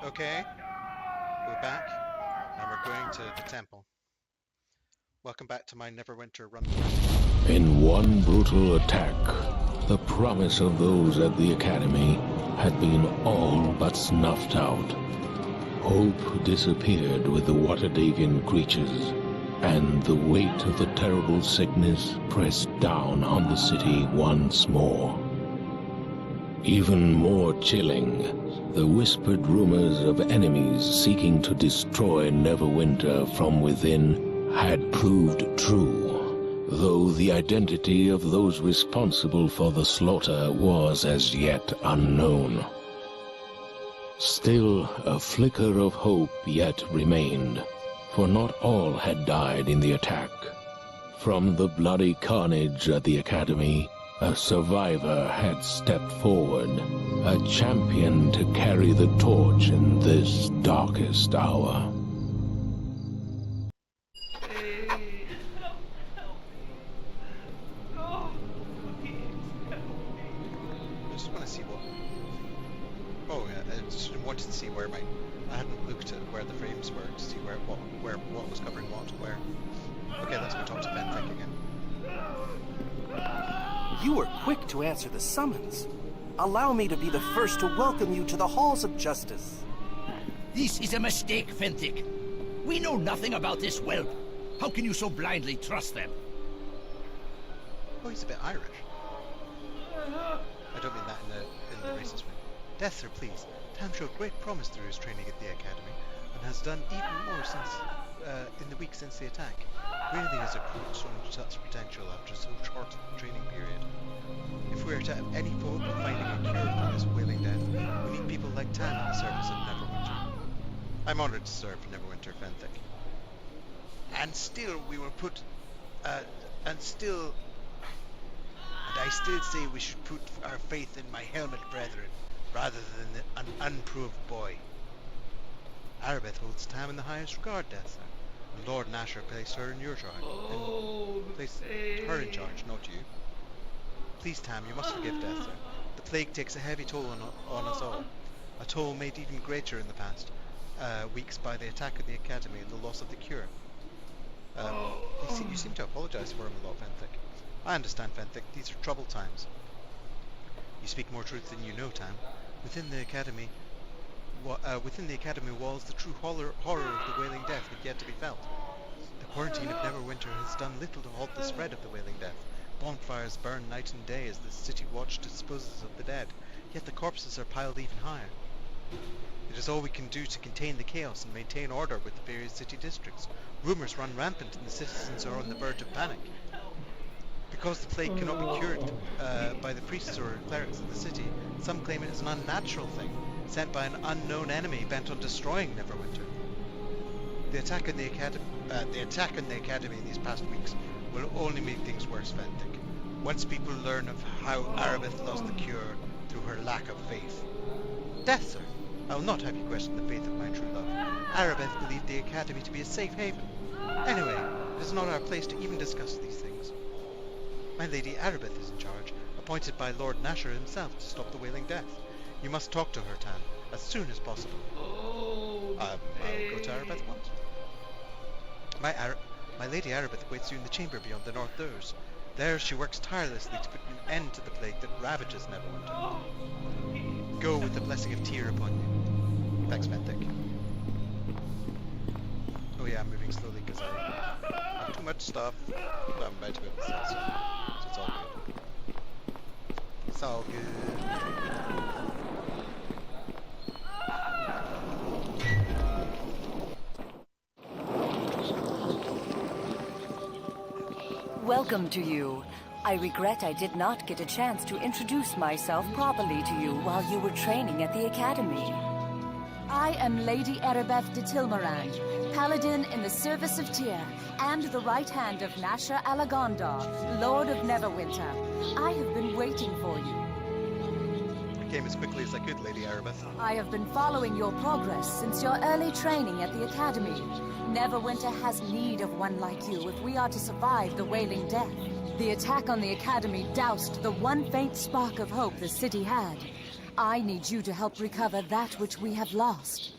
Okay, we're back, and we're going to the temple. Welcome back to my Neverwinter run. In one brutal attack, the promise of those at the Academy had been all but snuffed out. Hope disappeared with the Waterdavian creatures, and the weight of the terrible sickness pressed down on the city once more. Even more chilling, the whispered rumors of enemies seeking to destroy Neverwinter from within had proved true, though the identity of those responsible for the slaughter was as yet unknown. Still, a flicker of hope yet remained, for not all had died in the attack. From the bloody carnage at the Academy, a survivor had stepped forward, a champion to carry the torch in this darkest hour. I just want to see what... Oh yeah, I just wanted to see where I hadn't looked at where the frames were to see what was covering what, where. Okay, let's go talk to Fenthic again. You were quick to answer the summons. Allow me to be the first to welcome you to the halls of justice. This is a mistake, Fenthic. We know nothing about this whelp. How can you so blindly trust them? Oh, he's a bit Irish. I don't mean that in the racist way. Death, sir, please. Tam showed great promise through his training at the Academy, and has done even more since in the week since the attack. Really has accrued such potential after so short a training period. If we are to have any hope of finding a cure for this wailing death, we need people like Tam in the service of Neverwinter. I'm honoured to serve Neverwinter, Fenthic. And still we will put... And I still say we should put our faith in my helmet brethren, rather than an unproved boy. Aribeth holds Tam in the highest regard, Death, sir. And Lord Nasher placed her in your charge. Placed her in charge, not you. Please, Tam, you must forgive Death, sir. The plague takes a heavy toll on us all. A toll made even greater in the past weeks by the attack of the Academy and the loss of the cure. You seem to apologise for him a lot, Fenthic. I understand, Fenthic. These are troubled times. You speak more truth than you know, Tam. Within the Academy walls, the true horror of the Wailing Death had yet to be felt. The quarantine of Neverwinter has done little to halt the spread of the Wailing Death. Bonfires burn night and day as the city watch disposes of the dead, yet the corpses are piled even higher. It is all we can do to contain the chaos and maintain order with the various city districts. Rumours run rampant and the citizens are on the verge of panic. Because the plague cannot be cured by the priests or clerics of the city, some claim it is an unnatural thing, sent by an unknown enemy bent on destroying Neverwinter. The attack on the Academy these past weeks will only make things worse, Fenthic. Once people learn of how Aribeth lost the cure through her lack of faith. Death, sir! I will not have you question the faith of my true love. Aribeth believed the Academy to be a safe haven. Anyway, it is not our place to even discuss these things. My Lady Aribeth is in charge, appointed by Lord Nasher himself to stop the Wailing Death. You must talk to her, Tam, as soon as possible. I'll go to Aribeth at once. My Lady Aribeth waits you in the chamber beyond the north doors. There she works tirelessly to put an end to the plague that ravages Neverwinter. Go with the blessing of Tyr upon you. Thanks, Fenthic. Oh yeah, I'm moving slowly because I have too much stuff that I'm about to be able to sell, so it's all good. It's all good. Welcome to you. I regret I did not get a chance to introduce myself properly to you while you were training at the Academy. I am Lady Aribeth de Tylmarande, Paladin in the service of Tyr, and the right hand of Nasher Alagondar, Lord of Neverwinter. I have been waiting for you. I came as quickly as I could, Lady Aribeth. I have been following your progress since your early training at the Academy. Neverwinter has need of one like you if we are to survive the Wailing Death. The attack on the Academy doused the one faint spark of hope the city had. I need you to help recover that which we have lost.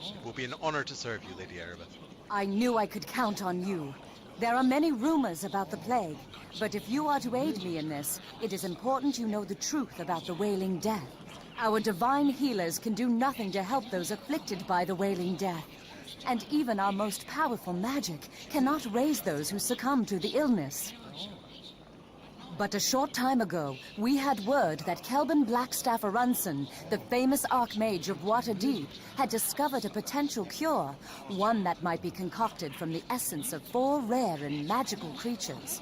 It will be an honor to serve you, Lady Aribeth. I knew I could count on you. There are many rumors about the plague, but if you are to aid me in this, it is important you know the truth about the Wailing Death. Our divine healers can do nothing to help those afflicted by the Wailing Death. And even our most powerful magic cannot raise those who succumb to the illness. But a short time ago, we had word that Kelvin Blackstaff Arunson, the famous Archmage of Waterdeep, had discovered a potential cure, one that might be concocted from the essence of 4 rare and magical creatures.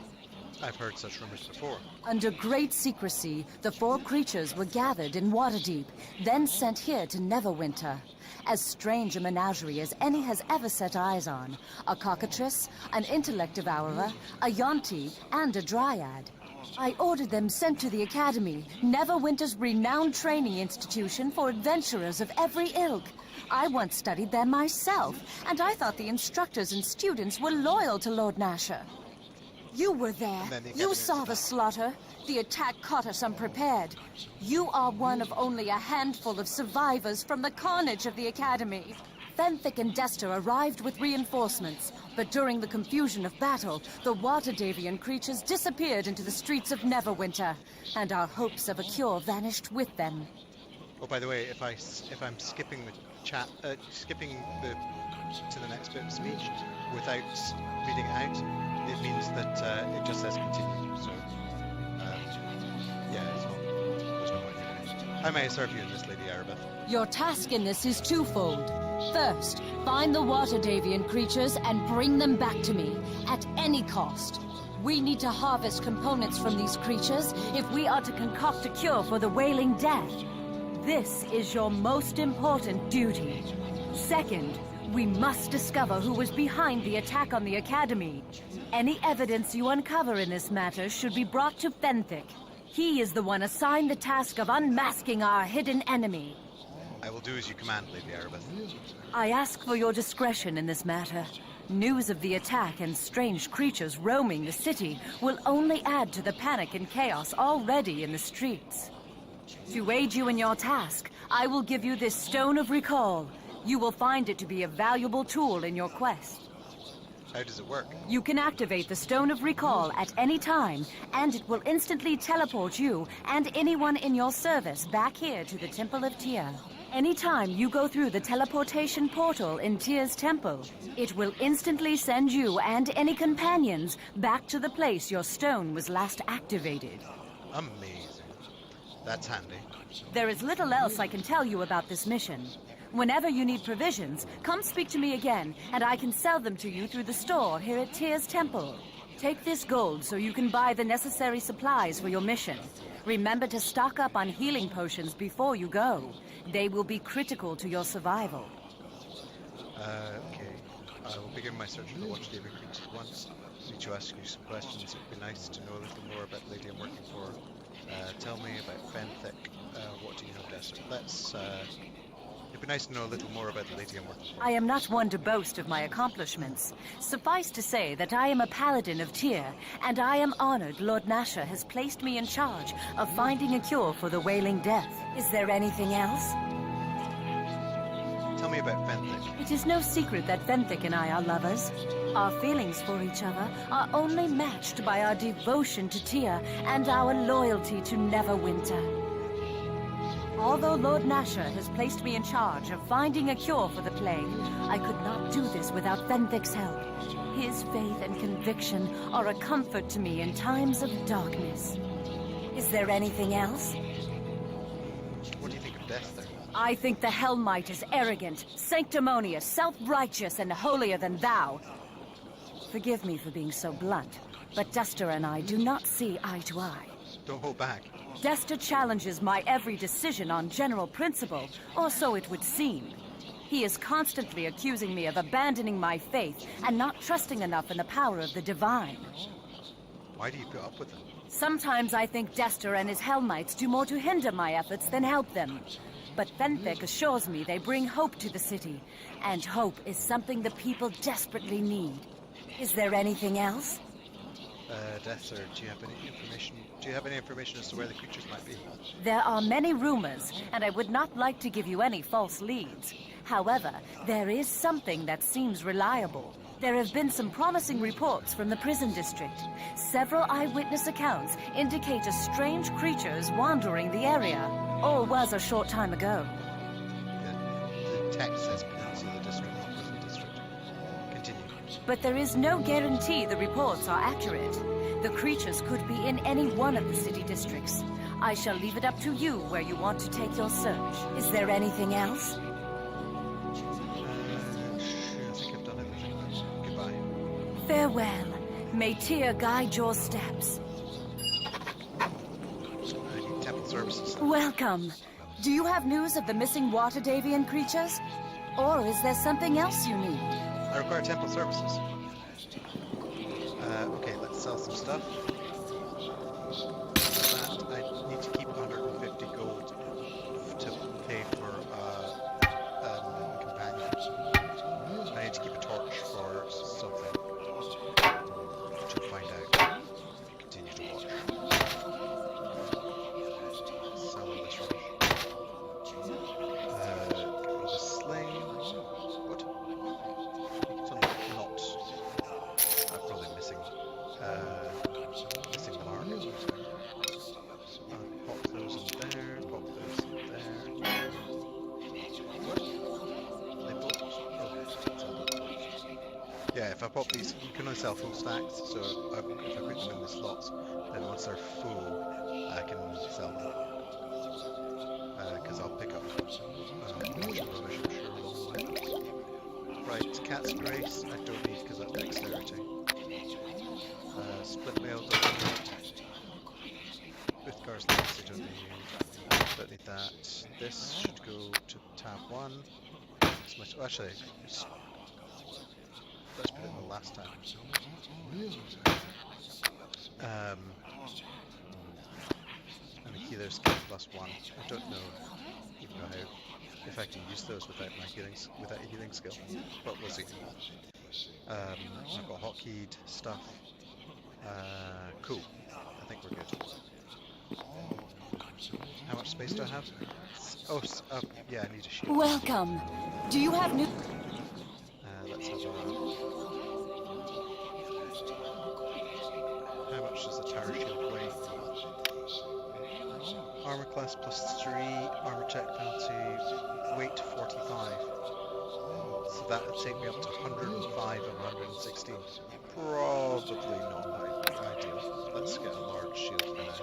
I've heard such rumors before. Under great secrecy, the 4 creatures were gathered in Waterdeep, then sent here to Neverwinter. As strange a menagerie as any has ever set eyes on. A cockatrice, an intellect devourer, a yonti, and a dryad. I ordered them sent to the Academy, Neverwinter's renowned training institution for adventurers of every ilk. I once studied there myself, and I thought the instructors and students were loyal to Lord Nasher. You were there. You saw the slaughter. The attack caught us unprepared. You are one of only a handful of survivors from the carnage of the Academy. Fenthic and Dester arrived with reinforcements, but during the confusion of battle, the Waterdavian creatures disappeared into the streets of Neverwinter, and our hopes of a cure vanished with them. Oh, by the way, if I'm skipping the chat, to the next bit of speech without reading it out, it means that it just says continue. So, yeah, there's no point in it. How may I serve you in this, Lady Aribeth? Your task in this is twofold. First, find the Waterdavian creatures and bring them back to me, at any cost. We need to harvest components from these creatures if we are to concoct a cure for the Wailing Death. This is your most important duty. Second, we must discover who was behind the attack on the Academy. Any evidence you uncover in this matter should be brought to Fenthic. He is the one assigned the task of unmasking our hidden enemy. I will do as you command, Lady Aribeth. I ask for your discretion in this matter. News of the attack and strange creatures roaming the city will only add to the panic and chaos already in the streets. To aid you in your task, I will give you this Stone of Recall. You will find it to be a valuable tool in your quest. How does it work? You can activate the Stone of Recall at any time, and it will instantly teleport you and anyone in your service back here to the Temple of Tyr. Anytime you go through the teleportation portal in Tyr's temple, it will instantly send you and any companions back to the place your stone was last activated. Amazing. That's handy. There is little else I can tell you about this mission. Whenever you need provisions, come speak to me again, and I can sell them to you through the store here at Tyr's temple. Take this gold so you can buy the necessary supplies for your mission. Remember to stock up on healing potions before you go. They will be critical to your survival. Okay. I will begin my search for the Watchdavian creatures once. Need to ask you some questions. It would be nice to know a little more about the lady I'm working for. Tell me about Fenthic. What do you know, Dester? It'd be nice to know a little more about the lady I'm working for. I am not one to boast of my accomplishments. Suffice to say that I am a paladin of Tyr, and I am honored Lord Nasher has placed me in charge of finding a cure for the Wailing Death. Is there anything else? Tell me about Fenthic. It is no secret that Fenthic and I are lovers. Our feelings for each other are only matched by our devotion to Tyr and our loyalty to Neverwinter. Although Lord Nasher has placed me in charge of finding a cure for the plague, I could not do this without Fenthic's help. His faith and conviction are a comfort to me in times of darkness. Is there anything else? What do you think of Dester? I think the Hellmite is arrogant, sanctimonious, self-righteous, and holier than thou. Forgive me for being so blunt, but Dester and I do not see eye to eye. Don't hold back. Dester challenges my every decision on general principle, or so it would seem. He is constantly accusing me of abandoning my faith and not trusting enough in the power of the divine. Why do you put up with him? Sometimes I think Dester and his Hellmites do more to hinder my efforts than help them. But Fenthic assures me they bring hope to the city, and hope is something the people desperately need. Is there anything else? deaths, or do you have any information? Do you have any information as to where the creatures might be? There are many rumors, and I would not like to give you any false leads. However, there is something that seems reliable. There have been some promising reports from the prison district. Several eyewitness accounts indicate a strange creatures wandering the area, or was a short time ago. The text says Peninsula District, not Prison District. Continue. But there is no guarantee the reports are accurate. The creatures could be in any one of the city districts. I shall leave it up to you where you want to take your search. Is there anything else? I think I've done everything. Goodbye. Farewell. May Tyr guide your steps. I need temple services. Welcome. Do you have news of the missing water Davian creatures? Or is there something else you need? I require temple services. Okay, let's sell some stuff. For that, I need to keep 150 gold to pay for companions. I need to keep a torch for something. Which we'll find out if you continue to watch. Sell all this rubbish. Get rid of the slain. What? It's not. Probably missing. Missing the mark. Pop those in there. Pop those in there. What? They both. Oh, yeah, if I pop these, you can only sell full stacks. So if I put them in the slots, then once they're full, I can sell them. Because I'll pick up rubbish, I'm sure, along the way. Right, Cat's Grace, I don't need because that's dexterity. Split mail, don't need. Boothcar's Legacy, don't need that. This should go to tab 1. Actually, let's put it in the last tab. And the healer's skill +1. I don't know even know how if I can use those without my healing skill, but we'll see. I've got hotkeyed stuff. Cool. I think we're good. How much space do I have? Oh, yeah, I need a shield. Welcome. Do you have new... Let's have a... How much does a tower shield weigh? Armor class +3, armor check penalty, weight 45. So that would take me up to 105 and 116. Probably not ideal. Let's get a large shield for now.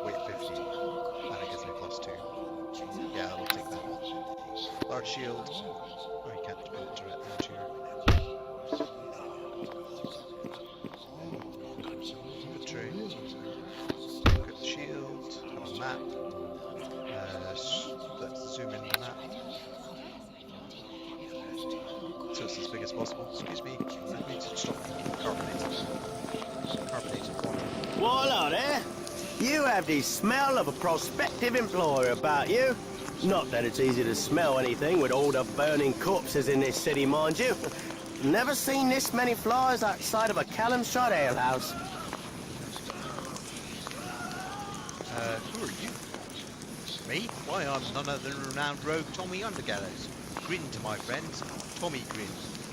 Weight 50, and it gives me +2. Yeah, I will take that. Large shield. Oh, you can't put it directly into your... Inventory. Look at the shield. Have a map. Let's zoom in on the map. So it's as big as possible. Excuse me, I need to stop carbonated water. Voila there! You have the smell of a prospective employer about you. Not that it's easy to smell anything with all the burning corpses in this city, mind you. Never seen this many flies outside of a Callumshire alehouse. Who are you? Me? Why, I'm none other than renowned rogue Tommy Undergallows. Grin to my friends, Tommy grin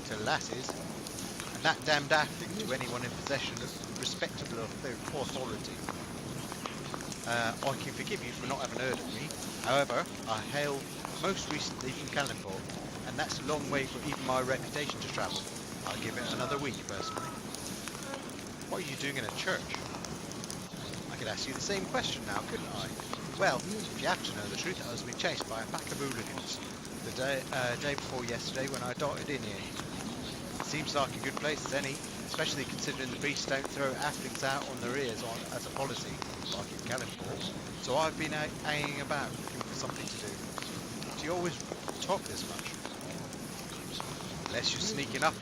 to lasses, and that damned acting to anyone in possession of respectable authority. I can forgive you for not having heard of me. However, I hail most recently from Callenport, and that's a long way for even my reputation to travel. I'll give it another week, personally. What are you doing in a church? I could ask you the same question now, couldn't I? Well, if you have to know the truth, I was being chased by a pack of hooligans the day before yesterday when I darted in here. It seems like a good place as any, especially considering the beasts don't throw halflings out on their ears as a policy, like in Callenport. So I've been out hanging about looking for something to do. Do you always talk this much? Unless you're sneaking up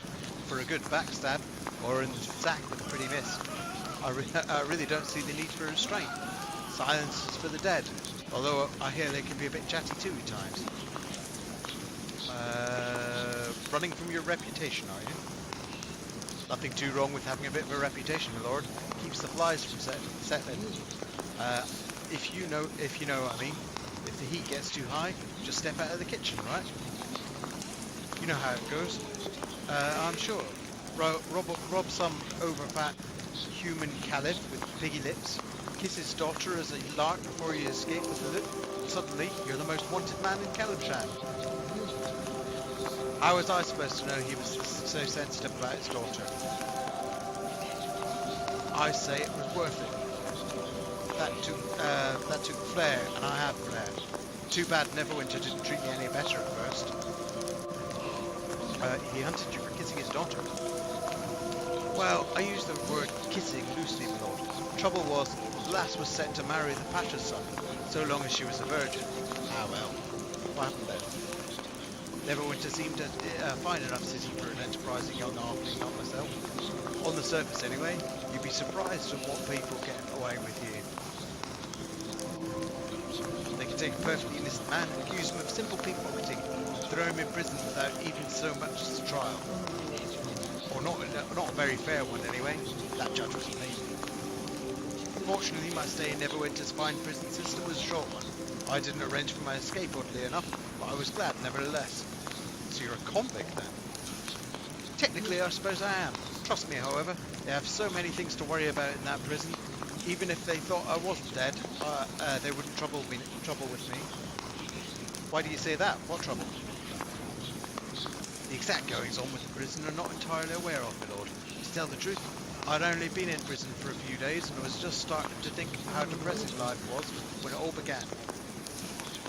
for a good backstab, or in the sack with a pretty miss. I really don't see the need for restraint. Silence is for the dead, although I hear they can be a bit chatty too at times. Running from your reputation, are you? Nothing too wrong with having a bit of a reputation, my lord. Keeps the flies from settling. If you know what I mean. If the heat gets too high, just step out of the kitchen, right? You know how it goes. I'm sure. Rob some overfat human caliph with piggy lips. Kiss his daughter as a lark before you escape with the loot. Suddenly, you're the most wanted man in Calimshan. How was I supposed to know he was so sensitive about his daughter? I say it was worth it. That took flair, and I have flair. Too bad Neverwinter didn't treat me any better at first. He hunted you for kissing his daughter. Well, I use the word kissing loosely, my lord. Trouble was, the lass was set to marry the Pasha's son, so long as she was a virgin. Ah well, what happened then? Neverwinter seemed a fine enough city for an enterprising young halfling like myself. On the surface anyway, you'd be surprised at what people get away with here. They can take a perfectly innocent man and accuse him of simple pickpocketing, throw him in prison without even so much as a trial. Or not a very fair one anyway. That judge was amazing. Fortunately, my stay in Neverwinter's fine prison system was a short one. I didn't arrange for my escape, oddly enough, but I was glad nevertheless. So you're a convict then? Technically, I suppose I am. Trust me, however, they have so many things to worry about in that prison. Even if they thought I wasn't dead, they wouldn't trouble with me. Why do you say that? What trouble? The exact goings-on with the prison are not entirely aware of, my lord. To tell the truth, I'd only been in prison for a few days and was just starting to think how depressing life was when it all began.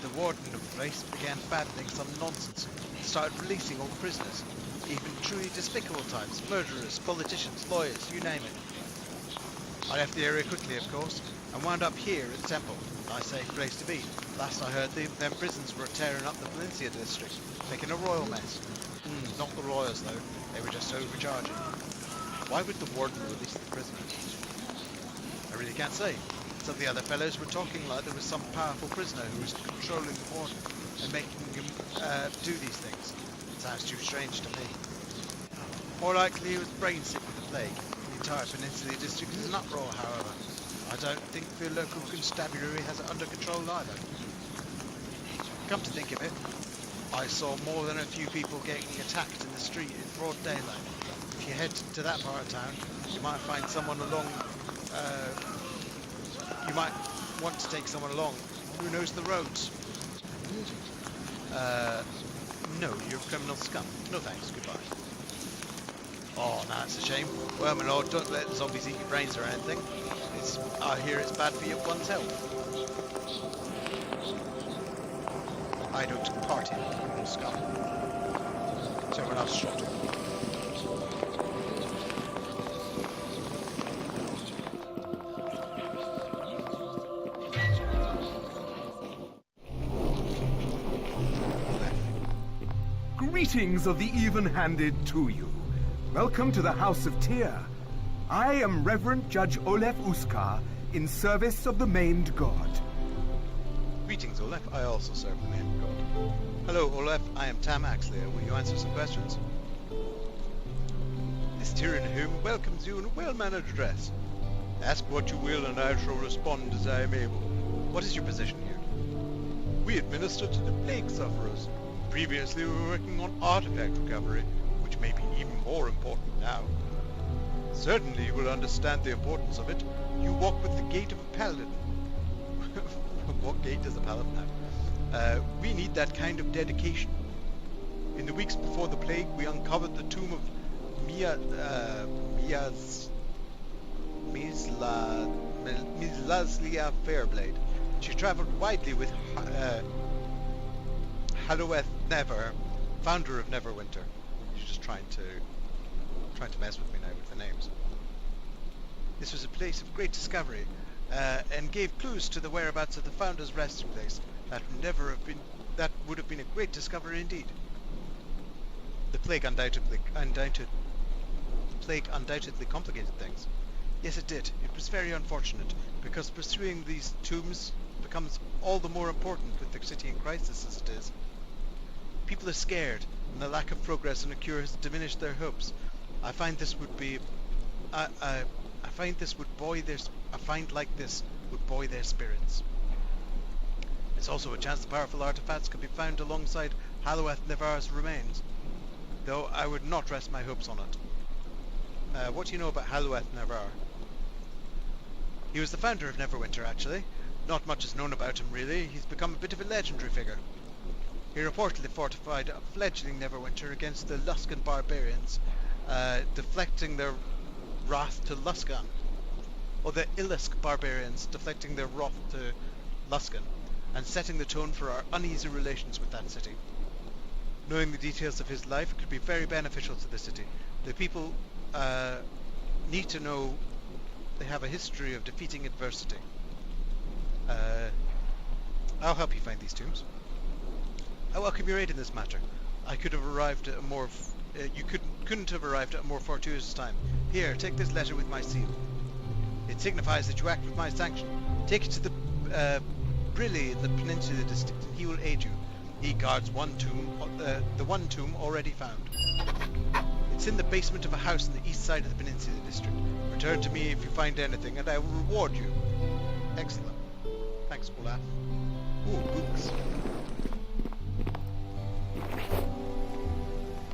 The warden of the place began fabricating some nonsense and started releasing all the prisoners. Even truly despicable types, murderers, politicians, lawyers, you name it. I left the area quickly, of course, and wound up here at the temple. Nice safe place to be. Last I heard, them prisons were tearing up the Valencia district, making a royal mess. Not the royals, though. They were just overcharging. Why would the warden release the prisoners? I really can't say. Some of the other fellows were talking like there was some powerful prisoner who was controlling the warden and making him do these things. It sounds too strange to me. More likely he was brain sick with the plague. The entire Peninsula district is an uproar, however. I don't think the local constabulary has it under control either. Come to think of it, I saw more than a few people getting attacked in the street in broad daylight. If you head to that part of town, you might find someone along. You might want to take someone along who knows the roads. No, you're a criminal scum. No thanks, goodbye. Oh, now it's a shame. Well, my lord, don't let the zombies eat your brains or anything. I hear it's bad for one's health. I don't party with criminal scum. So everyone else shot him. Greetings of the even-handed to you. Welcome to the House of Tyr. I am Reverend Judge Olef Uskar, in service of the maimed god. Greetings, Olef. I also serve the maimed god. Hello, Olef. I am Tam Axlia. Will you answer some questions? This Tyrian whom welcomes you in a well-mannered address. Ask what you will, and I shall respond as I am able. What is your position here? We administer to the plague sufferers. Previously, we were working on artifact recovery, which may be even more important now. Certainly, you will understand the importance of it. You walk with the gait of a paladin. What gait does a paladin have? We need that kind of dedication. In the weeks before the plague, we uncovered the tomb of Mislaslia Fairblade. She travelled widely with Halloweth Never, founder of Neverwinter. You're just trying to mess with me now with the names. This was a place of great discovery, and gave clues to the whereabouts of the founder's resting place. That would have been a great discovery indeed. The plague undoubtedly complicated things. Yes, it did. It was very unfortunate, because pursuing these tombs becomes all the more important with the city in crisis as it is. People are scared, and the lack of progress in a cure has diminished their hopes. I find this would be, I find this would buoy their, a find like this would buoy their spirits. It's also a chance the powerful artifacts could be found alongside Haloeth Nevar's remains, though I would not rest my hopes on it. What do you know about Haloeth Nevar? He was the founder of Neverwinter, actually. Not much is known about him, really. He's become a bit of a legendary figure. He reportedly fortified a fledgling Neverwinter against the Luskan barbarians, deflecting their wrath to Luskan, or the Illisk barbarians deflecting their wrath to Luskan, and setting the tone for our uneasy relations with that city. Knowing the details of his life could be very beneficial to the city. The people need to know they have a history of defeating adversity. I'll help you find these tombs. I welcome your aid in this matter. I could have arrived at a more... you couldn't have arrived at a more fortuitous time. Here, take this letter with my seal. It signifies that you act with my sanction. Take it to the Brilli in the Peninsula District, and he will aid you. He guards one tomb, the one tomb already found. It's in the basement of a house on the east side of the Peninsula District. Return to me if you find anything, and I will reward you. Excellent. Thanks, Olaf. Ooh, books.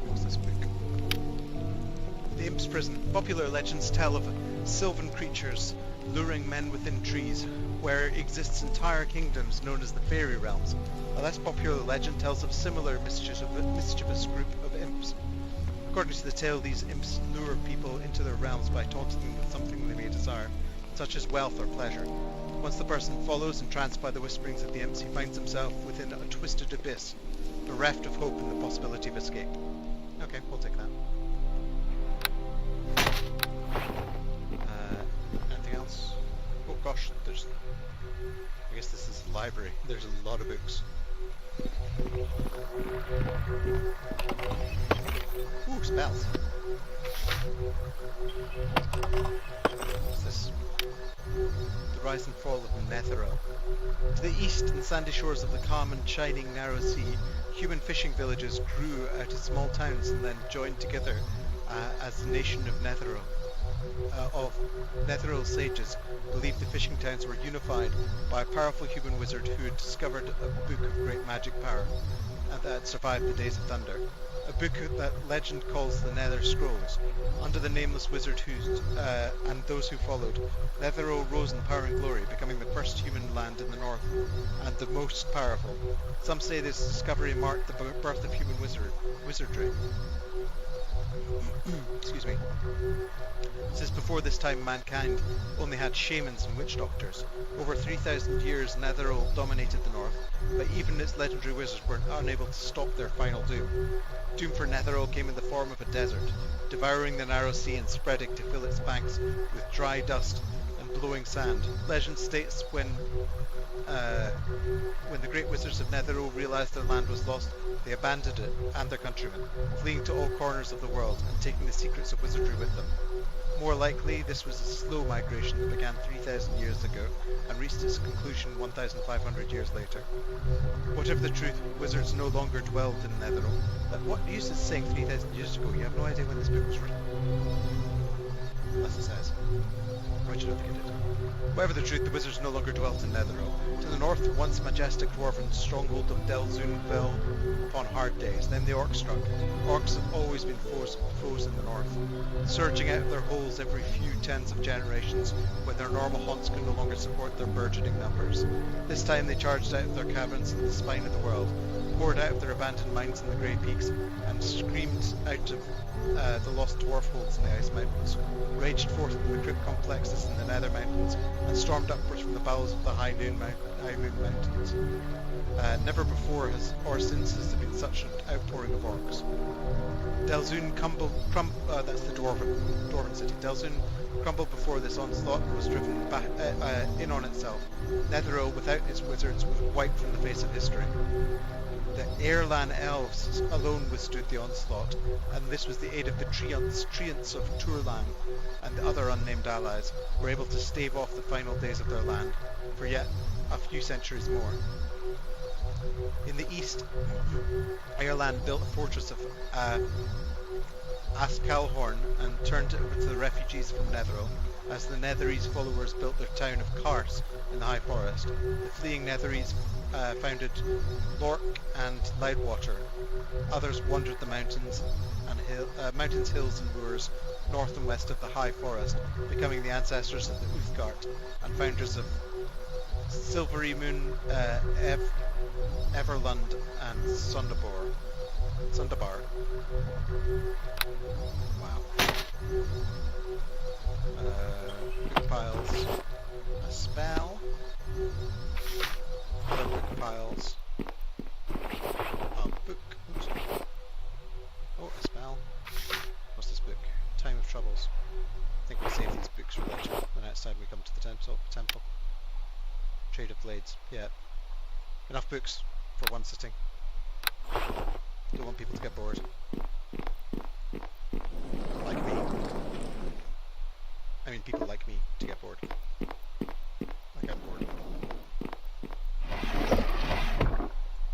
What's this book? The Imp's Prison. Popular legends tell of sylvan creatures luring men within trees, where exists entire kingdoms known as the Fairy Realms. A less popular legend tells of similar mischievous group of imps. According to the tale, these imps lure people into their realms by taunting them with something they may desire, such as wealth or pleasure. Once the person follows, entranced by the whisperings of the imps, he finds himself within a twisted abyss, bereft of hope and the possibility of escape. Okay, we'll take that. Anything else? Oh gosh, there's... I guess this is a library. There's a lot of books. Ooh, spells. What's this? The rise and fall of Netheril. To the east, in the sandy shores of the calm and shining narrow sea, human fishing villages grew out of small towns and then joined together as the nation of Netheril. Netheril sages believed the fishing towns were unified by a powerful human wizard who had discovered a book of great magic power and that had survived the days of thunder. A book that legend calls the Nether Scrolls. Under the nameless wizard and those who followed, Netheril rose in power and glory, becoming the first human land in the north and the most powerful. Some say this discovery marked the birth of human wizardry. Excuse me. Since before this time mankind only had shamans and witch doctors. Over 3,000 years Netheril dominated the north, but even its legendary wizards were unable to stop their final doom. Doom for Netheril came in the form of a desert, devouring the narrow sea and spreading to fill its banks with dry dust and blowing sand. Legend states when the great wizards of Netheril realized their land was lost, they abandoned it and their countrymen, fleeing to all corners of the world and taking the secrets of wizardry with them. More likely, this was a slow migration that began 3,000 years ago and reached its conclusion 1,500 years later. Whatever the truth, wizards no longer dwelled in Netheril. But what use is saying 3,000 years ago? You have no idea when this book was written. Unless it says. Which I don't think it did. Whatever the truth, the wizards no longer dwelt in Netheril. To the north, the once majestic dwarven stronghold of Delzoun fell upon hard days. Then the orcs struck. Orcs have always been foes in the north, surging out of their holes every few tens of generations when their normal haunts could no longer support their burgeoning numbers. This time they charged out of their caverns in the spine of the world, poured out of their abandoned mines in the grey peaks, and screamed out of the lost dwarf holds in the ice mountains, raged forth from the crypt complexes in the nether mountains, and stormed upwards from the bowels of the high moon mountains. Never before or since has there been such an outpouring of orcs. Delzoun that's the dwarven city. Delzoun crumbled before this onslaught and was driven back in on itself. Netheril, without its wizards, was wiped from the face of history. The Airlan elves alone withstood the onslaught, and this was the aid of the treants of Turlan and the other unnamed allies, were able to stave off the final days of their land for yet a few centuries more. In the east, Airlan built a fortress of asked Calhorn and turned it over to the refugees from Netheril, as the Netherese followers built their town of Kars in the High Forest. The fleeing Netherese founded Lork and Loudwater. Others wandered the mountains, hills and moors north and west of the High Forest, becoming the ancestors of the Uthgard and founders of Silvery Moon, Everlund and Sundabar. Wow. Book piles. A spell. Other book piles. A book. Oops. Oh, a spell. What's this book? Time of Troubles. I think we'll save these books for later. The next time we come to the temple. Trade of Blades. Yeah. Enough books for one sitting. Don't want people to get bored. Like me. I mean, people like me to get bored. I get bored.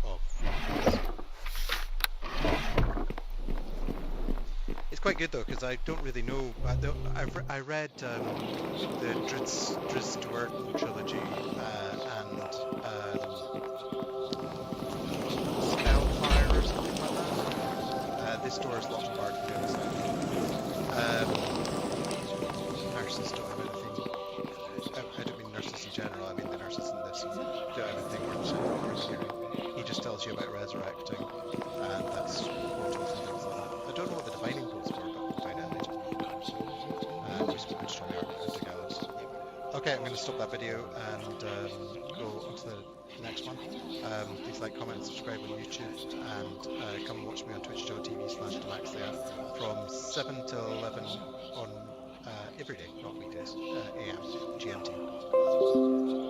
Oh, it's quite good though, because I don't really know. I read the Drizzt Do'Urden trilogy and Spellfire or something like that. This door is locked apart from the other side. Nurses don't have anything. I don't mean nurses in general, I mean the nurses in this don't have anything worth hearing. He just tells you about resurrecting, and that's portals and things like that. I don't know what the divining poles were, but we'll find out later. Just put strong armor into Gallus. Okay, I'm going to stop that video and go on to the next one. Please like, comment, and subscribe on YouTube, and come and watch me on twitch.tv/Tam Axlia from 7 till 11 on every day, not weekdays, AM, GMT.